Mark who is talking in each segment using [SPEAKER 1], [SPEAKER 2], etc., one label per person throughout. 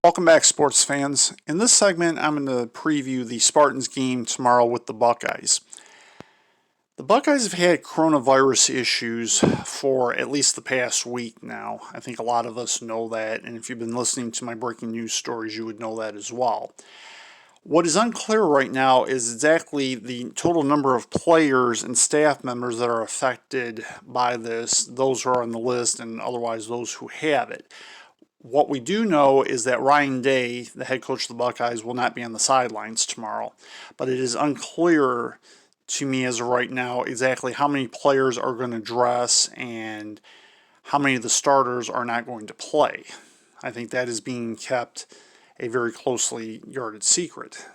[SPEAKER 1] Welcome back, sports fans. In this segment, I'm going to preview the Spartans game tomorrow with the Buckeyes. The Buckeyes have had coronavirus issues for at least the past week now. I think a lot of us know that, and if you've been listening to my breaking news stories, you would know that as well. What is unclear right now is exactly the total number of players and staff members that are affected by this, those who are on the list and otherwise those who have it. What we do know is that Ryan Day, the head coach of the Buckeyes, will not be on the sidelines tomorrow. But it is unclear to me as of right now exactly how many players are going to dress and how many of the starters are not going to play. I think that is being kept a very closely guarded secret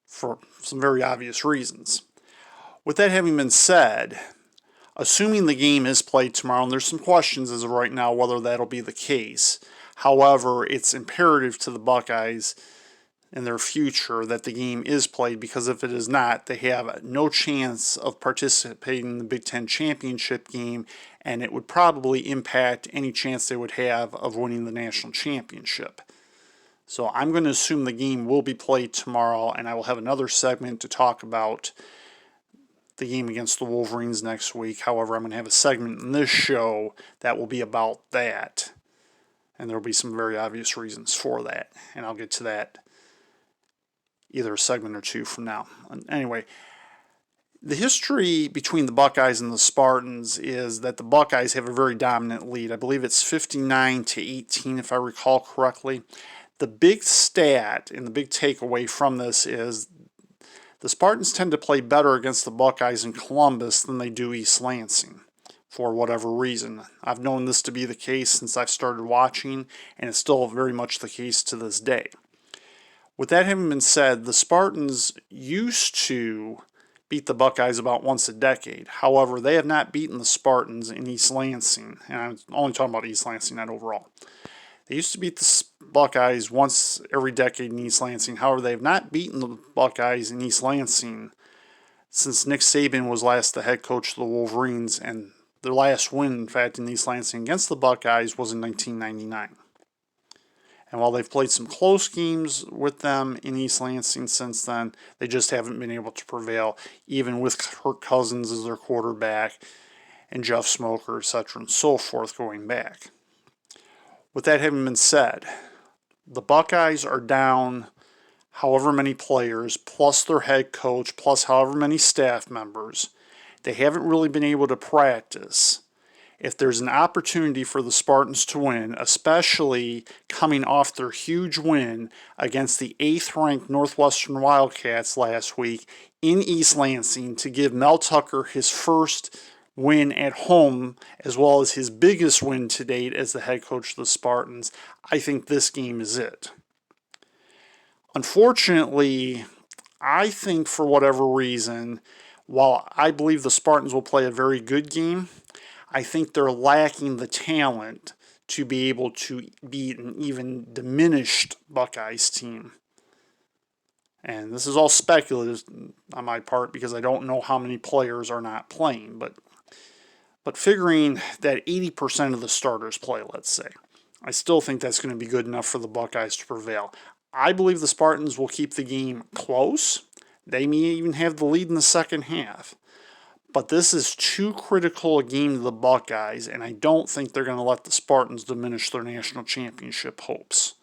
[SPEAKER 1] for some very obvious reasons. With that having been said, assuming the game is played tomorrow, and there's some questions as of right now whether that'll be the case. However, it's imperative to the Buckeyes in their future that the game is played, because if it is not, they have no chance of participating in the Big Ten championship game, and it would probably impact any chance they would have of winning the national championship. So I'm going to assume the game will be played tomorrow, and I will have another segment to talk about the game against the Wolverines next week. However, I'm going to have a segment in this show that will be about that, and there will be some very obvious reasons for that, and I'll get to that either a segment or two from now. Anyway, the history between the Buckeyes and the Spartans is that the Buckeyes have a very dominant lead. I believe it's 59-18 if I recall correctly. The big stat and the big takeaway from this is the Spartans tend to play better against the Buckeyes in Columbus than they do East Lansing, for whatever reason. I've known this to be the case since I've started watching, and it's still very much the case to this day. With that having been said, the Spartans used to beat the Buckeyes about once a decade. However, they have not beaten the Spartans in East Lansing, and I'm only talking about East Lansing, not overall. They used to beat the Buckeyes once every decade in East Lansing. However, they have not beaten the Buckeyes in East Lansing since Nick Saban was last the head coach of the Wolverines, and their last win, in fact, in East Lansing against the Buckeyes was in 1999. And while they've played some close games with them in East Lansing since then, they just haven't been able to prevail, even with Kirk Cousins as their quarterback and Jeff Smoker, etc., and so forth going back. With that having been said, the Buckeyes are down however many players, plus their head coach, plus however many staff members. They haven't really been able to practice. If there's an opportunity for the Spartans to win, especially coming off their huge win against the 8th-ranked Northwestern Wildcats last week in East Lansing to give Mel Tucker his first win at home, as well as his biggest win to date as the head coach of the Spartans, I think this game is it. Unfortunately, I think for whatever reason, while I believe the Spartans will play a very good game, I think they're lacking the talent to be able to beat an even diminished Buckeyes team. And this is all speculative on my part because I don't know how many players are not playing, but figuring that 80% of the starters play, let's say, I still think that's going to be good enough for the Buckeyes to prevail. I believe the Spartans will keep the game close. They may even have the lead in the second half. But this is too critical a game to the Buckeyes, and I don't think they're going to let the Spartans diminish their national championship hopes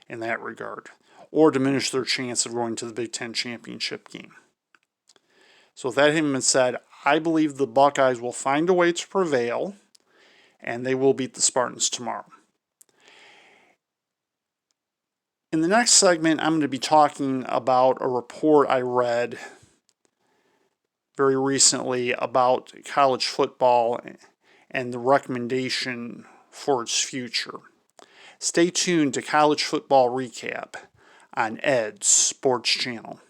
[SPEAKER 1] in that regard, or diminish their chance of going to the Big Ten championship game. So with that having been said, I believe the Buckeyes will find a way to prevail, and they will beat the Spartans tomorrow. In the next segment, I'm going to be talking about a report I read very recently about college football and the recommendation for its future. Stay tuned to College Football Recap on Ed's Sports Channel.